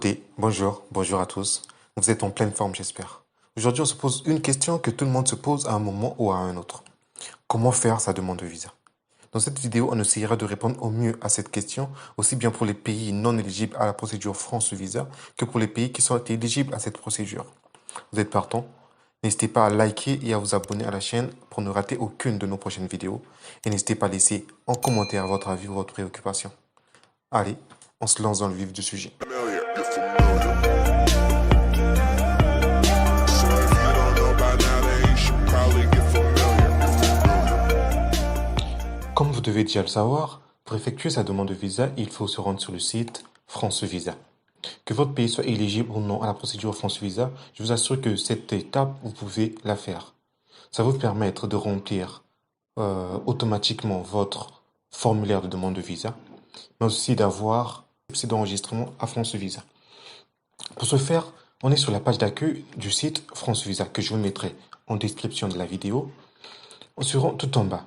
Écoutez, bonjour à tous. Vous êtes en pleine forme, j'espère. Aujourd'hui, on se pose une question que tout le monde se pose à un moment ou à un autre. Comment faire sa demande de visa? Dans cette vidéo, on essaiera de répondre au mieux à cette question, aussi bien pour les pays non éligibles à la procédure France Visa que pour les pays qui sont éligibles à cette procédure. Vous êtes partant? N'hésitez pas à liker et à vous abonner à la chaîne pour ne rater aucune de nos prochaines vidéos. Et n'hésitez pas à laisser en commentaire votre avis ou votre préoccupation. Allez, on se lance dans le vif du sujet. Comme vous devez déjà le savoir, pour effectuer sa demande de visa, il faut se rendre sur le site France Visa. Que votre pays soit éligible ou non à la procédure France Visa, je vous assure que cette étape, vous pouvez la faire. Ça va vous permettre de remplir automatiquement votre formulaire de demande de visa, mais aussi d'avoir un d'enregistrement à France Visa. Pour ce faire, on est sur la page d'accueil du site France Visa que je vous mettrai en description de la vidéo. On se rend tout en bas.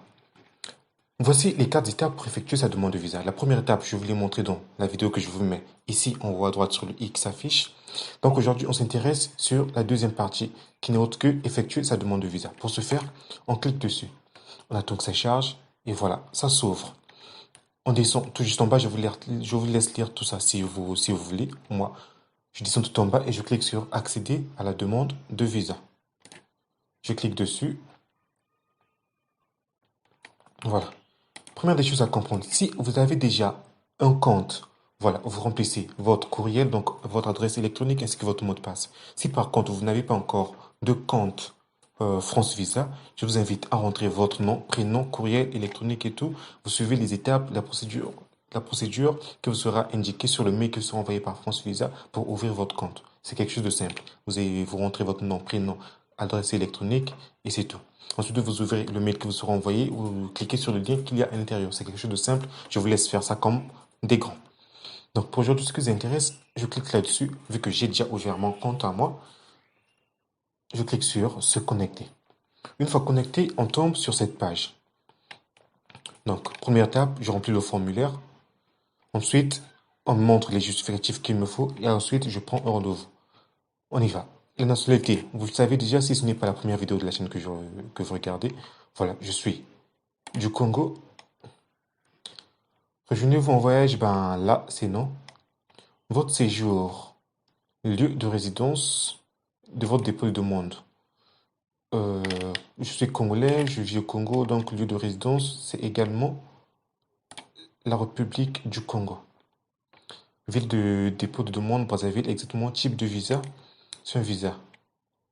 Voici les 4 étapes pour effectuer sa demande de visa. La première étape, je vous l'ai montré dans la vidéo que je vous mets ici en haut à droite sur le i qui s'affiche. Donc aujourd'hui, on s'intéresse sur la deuxième partie qui n'est autre que effectuer sa demande de visa. Pour ce faire, on clique dessus. On attend que ça charge et voilà, ça s'ouvre. On descend tout juste en bas, je vous laisse lire tout ça si vous voulez. Moi, je descends tout en bas et je clique sur accéder à la demande de visa. Je clique dessus. Voilà. Première des choses à comprendre, si vous avez déjà un compte, voilà, vous remplissez votre courriel, donc votre adresse électronique ainsi que votre mot de passe. Si par contre vous n'avez pas encore de compte France Visa, je vous invite à rentrer votre nom, prénom, courriel électronique et tout. Vous suivez les étapes, la procédure qui vous sera indiquée sur le mail qui sera envoyé par France Visa pour ouvrir votre compte. C'est quelque chose de simple. Vous rentrez votre nom, prénom, adresse électronique et c'est tout. Ensuite, vous ouvrez le mail qui vous sera envoyé ou vous cliquez sur le lien qu'il y a à l'intérieur. C'est quelque chose de simple. Je vous laisse faire ça comme des grands. Donc, pour aujourd'hui, ce qui vous intéresse, je clique là-dessus. Vu que j'ai déjà ouvert mon compte à moi, je clique sur se connecter. Une fois connecté, on tombe sur cette page. Donc, première étape, je remplis le formulaire. Ensuite, on me montre les justificatifs qu'il me faut. Et ensuite, je prends un rendez-vous. On y va. La nationalité, vous le savez déjà si ce n'est pas la première vidéo de la chaîne que vous regardez. Voilà, je suis du Congo. Rejoignez-vous en voyage, ben là, c'est non. Votre séjour, lieu de résidence de votre dépôt de demande. Euh, je suis congolais, je vis au Congo, donc lieu de résidence, c'est également la République du Congo. Ville de dépôt de demande, Brazzaville, exactement type de visa. C'est un visa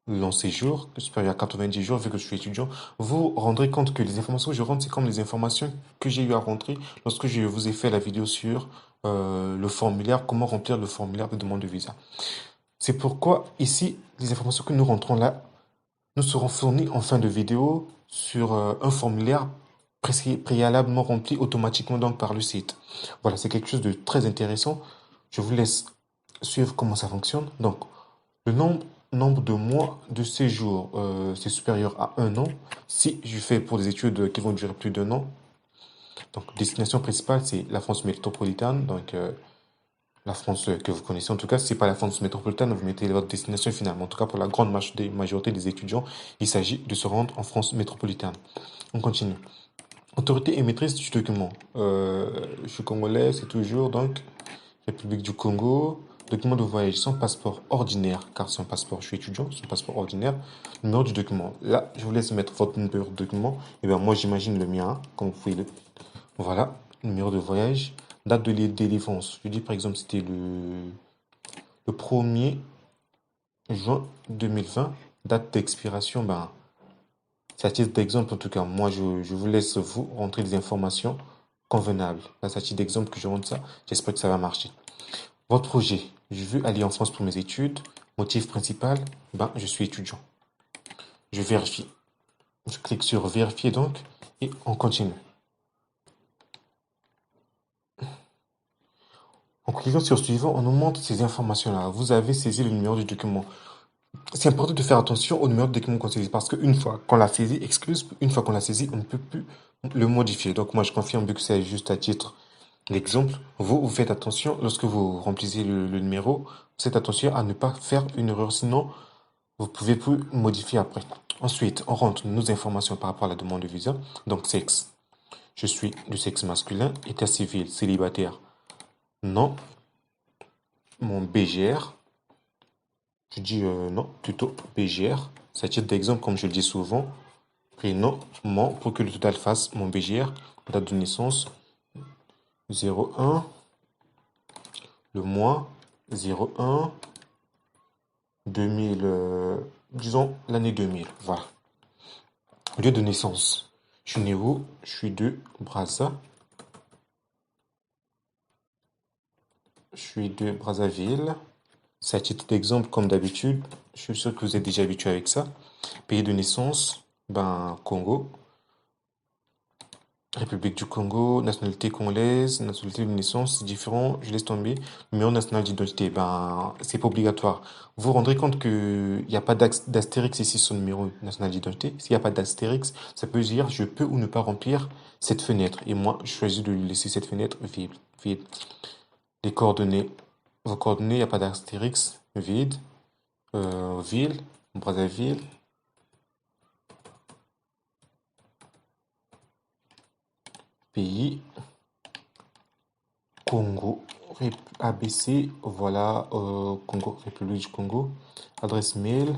long séjour, supérieur à 90 jours, vu que je suis étudiant, vous rendrez compte que les informations que je rentre, c'est comme les informations que j'ai eu à rentrer lorsque je vous ai fait la vidéo sur le formulaire, comment remplir le formulaire de demande de visa. C'est pourquoi ici, les informations que nous rentrons là nous seront fournies en fin de vidéo sur un formulaire préalablement rempli automatiquement donc par le site. Voilà, c'est quelque chose de très intéressant. Je vous laisse suivre comment ça fonctionne. Donc, le nombre de mois de séjour, c'est supérieur à 1 an. Si je fais pour des études qui vont durer plus d'1 an, donc destination principale, c'est la France métropolitaine, donc la France que vous connaissez. En tout cas, si c'est pas la France métropolitaine, vous mettez votre destination finale. En tout cas, pour la grande majorité des étudiants, il s'agit de se rendre en France métropolitaine. On continue. Autorité émettrice du document. Je suis congolais, c'est toujours donc République du Congo. Document de voyage, son passeport ordinaire, car c'est un passeport, je suis étudiant, son passeport ordinaire. Numéro du document. Là, je vous laisse mettre votre numéro de document. Et bien, moi, j'imagine le mien, comme vous pouvez le. Voilà, numéro de voyage. Date de délivrance. Je dis, par exemple, c'était le 1er juin 2020. Date d'expiration, ben, c'est à titre d'exemple, en tout cas. Moi, je vous laisse vous rentrer des informations convenables. Là, c'est à titre d'exemple que je rentre ça. J'espère que ça va marcher. Votre projet. Je veux aller en France pour mes études. Motif principal, ben, je suis étudiant. Je vérifie. Je clique sur vérifier donc et on continue. En cliquant sur suivant, on nous montre ces informations-là. Vous avez saisi le numéro du document. C'est important de faire attention au numéro de document qu'on saisit parce qu'une fois qu'on l'a saisi, une fois qu'on l'a saisi, on ne peut plus le modifier. Donc moi, je confirme vu que c'est juste à titre L'exemple, vous faites attention, lorsque vous remplissez le numéro, faites attention à ne pas faire une erreur, sinon vous pouvez plus modifier après. Ensuite, on rentre nos informations par rapport à la demande de visa. Donc, sexe. Je suis du sexe masculin, état civil, célibataire. Non, mon BGR. Je dis non, plutôt BGR. C'est à titre d'exemple, comme je le dis souvent. Prénom, mon, pour que le total fasse mon BGR. Date de naissance, 01. Le mois, 01. 2000, disons l'année 2000. Voilà. Lieu de naissance. Je suis né où? Je suis de Brazza. Je suis de Brazzaville. C'est à titre d'exemple, comme d'habitude. Je suis sûr que vous êtes déjà habitué avec ça. Pays de naissance, ben Congo. République du Congo, nationalité congolaise, nationalité de naissance, c'est différent, je laisse tomber. Numéro national d'identité, ben c'est pas obligatoire. Vous vous rendrez compte que il n'y a pas d'astérix ici sur le numéro national d'identité. S'il n'y a pas d'astérix, ça peut dire je peux ou ne pas remplir cette fenêtre. Et moi, je choisis de laisser cette fenêtre vide. Vide. Les coordonnées. Vos coordonnées, il n'y a pas d'astérix, vide. Ville, Brazzaville. Pays, Congo, ABC, voilà, Congo, République du Congo. Adresse mail,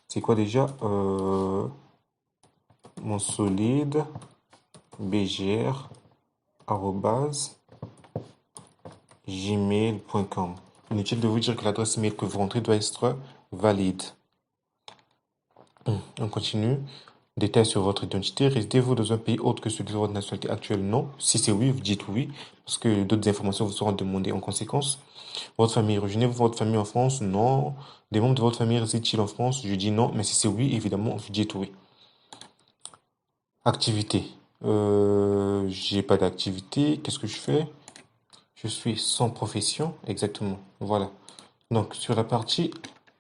c'est quoi déjà? Mon solide, bgr, arrobase, gmail.com. Inutile de vous dire que l'adresse mail que vous rentrez doit être valide. On continue. Détails sur votre identité. Résidez-vous dans un pays autre que celui de votre nationalité actuelle? Non. Si c'est oui, vous dites oui, parce que d'autres informations vous seront demandées en conséquence. Votre famille, rejoignez-vous votre famille en France? Non. Des membres de votre famille résident-ils en France? Je dis non, mais si c'est oui, évidemment, vous dites oui. Activité. J'ai pas d'activité. Qu'est-ce que je fais? Je suis sans profession. Exactement. Voilà. Donc, sur la partie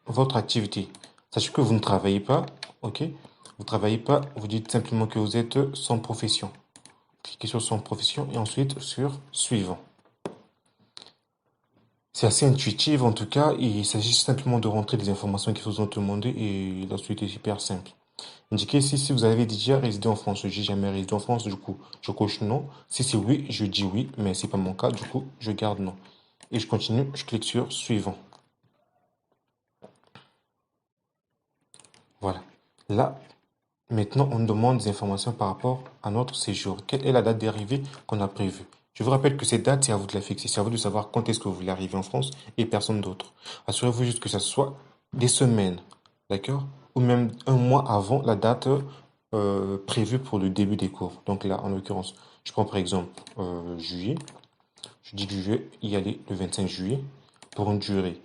votre activité. Sachez que vous ne travaillez pas. Ok? Vous travaillez pas. Vous dites simplement que vous êtes sans profession. Cliquez sur sans profession et ensuite sur suivant. C'est assez intuitif en tout cas, il s'agit simplement de rentrer des informations qui vous ont demandé et la suite est super simple. Indiquez ici si vous avez déjà résidé en France. J'ai jamais résidé en France, du coup, je coche non. Si c'est oui, je dis oui, mais c'est pas mon cas, du coup, je garde non. Et je continue, je clique sur suivant. Voilà. Là, maintenant, on demande des informations par rapport à notre séjour. Quelle est la date d'arrivée qu'on a prévue? Je vous rappelle que cette date, c'est à vous de la fixer. C'est à vous de savoir quand est-ce que vous voulez arriver en France et personne d'autre. Assurez-vous juste que ça soit des semaines, d'accord? Ou même un mois avant la date prévue pour le début des cours. Donc là, en l'occurrence, je prends par exemple juillet. Je dis que je vais y aller le 25 juillet pour une durée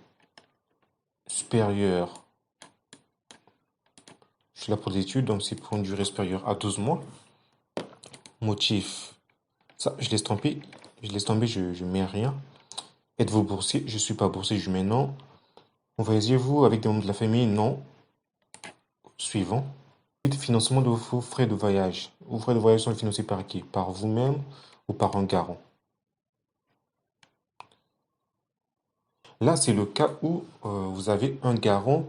supérieure. Je suis là pour des études, donc c'est pour une durée supérieure à 12 mois. Motif. Ça, je laisse tomber. Je laisse tomber, je mets rien. Êtes-vous boursier? Je suis pas boursier, je mets non. Voyagez-vous avec des membres de la famille? Non. Suivant. Financement de vos frais de voyage. Vos frais de voyage sont financés par qui? Par vous-même ou par un garant? Là, c'est le cas où vous avez un garant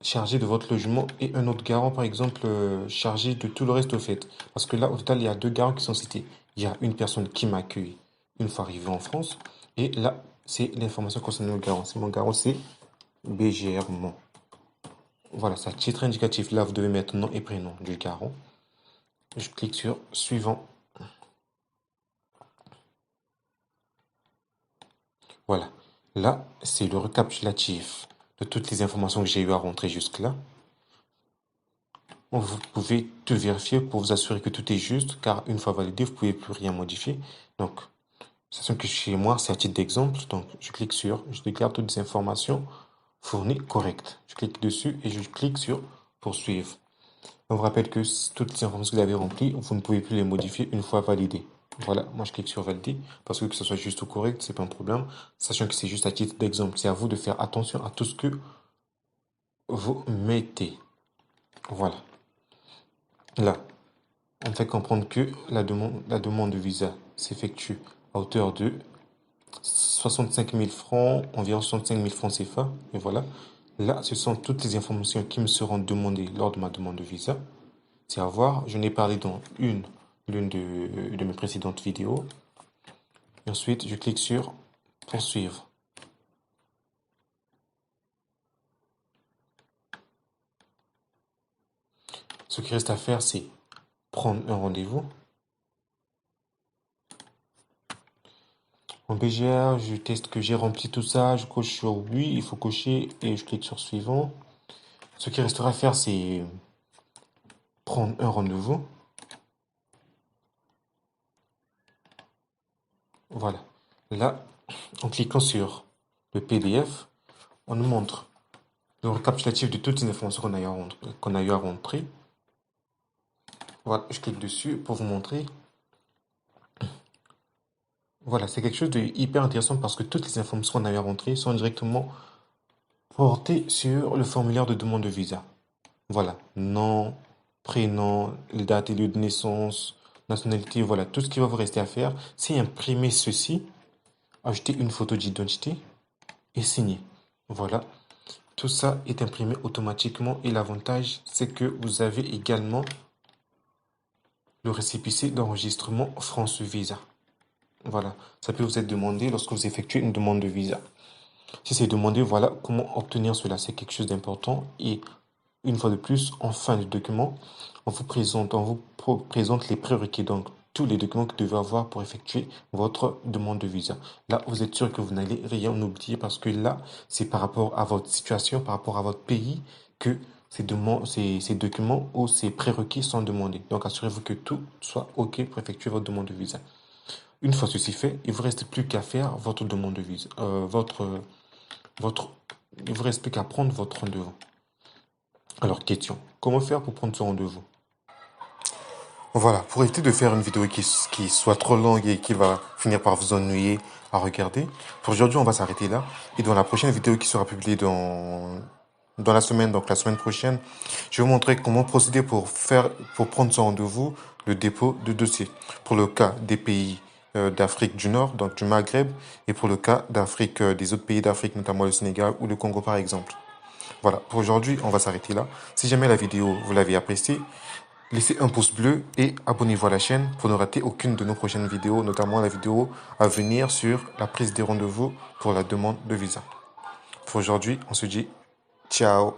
chargé de votre logement et un autre garant, par exemple, chargé de tout le reste au fait. Parce que là, au total, il y a deux garants qui sont cités. Il y a une personne qui m'accueille une fois arrivé en France. Et là, c'est l'information concernant le garant. C'est mon garant, c'est BGR Mon. Voilà, ça titre indicatif. Là, vous devez mettre nom et prénom du garant. Je clique sur suivant. Voilà. Là, c'est le récapitulatif de toutes les informations que j'ai eu à rentrer jusque-là. Vous pouvez tout vérifier pour vous assurer que tout est juste, car une fois validé, vous ne pouvez plus rien modifier. Donc, sachant que chez moi, c'est à titre d'exemple, donc je clique sur, je déclare toutes les informations fournies correctes. Je clique dessus et je clique sur poursuivre. On vous rappelle que toutes les informations que vous avez remplies, vous ne pouvez plus les modifier une fois validées. Voilà, moi je clique sur valider parce que ce soit juste ou correct, c'est pas un problème. Sachant que c'est juste à titre d'exemple, c'est à vous de faire attention à tout ce que vous mettez. Voilà. Là, on fait comprendre que la demande de visa s'effectue à hauteur de 65 000 francs, environ 65 000 francs CFA. Et voilà. Là, ce sont toutes les informations qui me seront demandées lors de ma demande de visa. C'est à voir. Je n'ai parlé dans l'une de mes précédentes vidéos. Et ensuite, je clique sur poursuivre. Ce qui reste à faire, c'est prendre un rendez-vous. En BGR, je teste que j'ai rempli tout ça, je coche sur oui, il faut cocher et je clique sur suivant. Ce qui restera à faire, c'est prendre un rendez-vous. Voilà. Là, en cliquant sur le PDF, on nous montre le récapitulatif de toutes les informations qu'on a eu à rentrer. Voilà, je clique dessus pour vous montrer. Voilà, c'est quelque chose de hyper intéressant parce que toutes les informations qu'on a eu à rentrer sont directement portées sur le formulaire de demande de visa. Voilà, nom, prénom, date et lieu de naissance, nationalité, voilà, tout ce qui va vous rester à faire, c'est imprimer ceci, ajouter une photo d'identité et signer. Voilà, tout ça est imprimé automatiquement et l'avantage, c'est que vous avez également le récépissé d'enregistrement France Visa. Voilà, ça peut vous être demandé lorsque vous effectuez une demande de visa. Si c'est demandé, voilà comment obtenir cela. C'est quelque chose d'important et une fois de plus, en fin de document, on vous présente les prérequis, donc tous les documents que vous devez avoir pour effectuer votre demande de visa. Là, vous êtes sûr que vous n'allez rien oublier parce que là, c'est par rapport à votre situation, par rapport à votre pays que ces documents ou ces prérequis sont demandés. Donc, assurez-vous que tout soit OK pour effectuer votre demande de visa. Une fois ceci fait, il vous reste plus qu'à faire votre demande de visa, il vous reste plus qu'à prendre votre rendez-vous. Alors, question, comment faire pour prendre ce rendez-vous? Voilà, pour éviter de faire une vidéo qui soit trop longue et qui va finir par vous ennuyer à regarder, pour aujourd'hui, on va s'arrêter là. Et dans la prochaine vidéo qui sera publiée dans la semaine, donc la semaine prochaine, je vais vous montrer comment procéder pour prendre ce rendez-vous, le dépôt de dossier. Pour le cas des pays d'Afrique du Nord, donc du Maghreb, et pour le cas d'Afrique, des autres pays d'Afrique, notamment le Sénégal ou le Congo par exemple. Voilà, pour aujourd'hui, on va s'arrêter là. Si jamais la vidéo, vous l'avez appréciée, laissez un pouce bleu et abonnez-vous à la chaîne pour ne rater aucune de nos prochaines vidéos, notamment la vidéo à venir sur la prise des rendez-vous pour la demande de visa. Pour aujourd'hui, on se dit ciao.